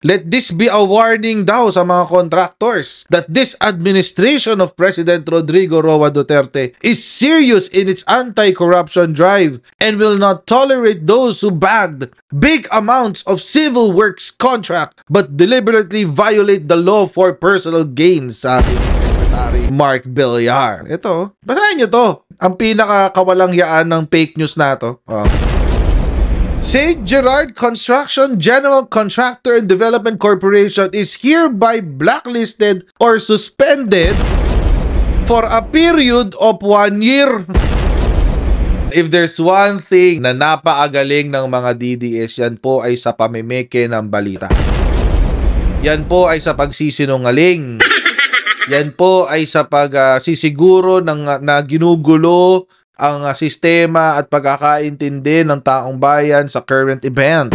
Let this be a warning daw sa mga contractors that this administration of President Rodrigo Roa Duterte is serious in its anti-corruption drive and will not tolerate those who bagged big amounts of civil works contract but deliberately violate the law for personal gains, sabi ni Secretary Mark Villar. Ito, basahin nyo to. Ang pinakakawalangyaan ng fake news na to. St. Gerard Construction General Contractor and Development Corporation is hereby blacklisted or suspended for a period of 1 year. If there's one thing na napakagaling ng mga DDS, yan po ay sa pamimeke ng balita. Yan po ay sa pagsisinungaling. Yan po ay sa pagsisiguro na ginugulo ang sistema at pagkakaintindi ng taong bayan sa current event.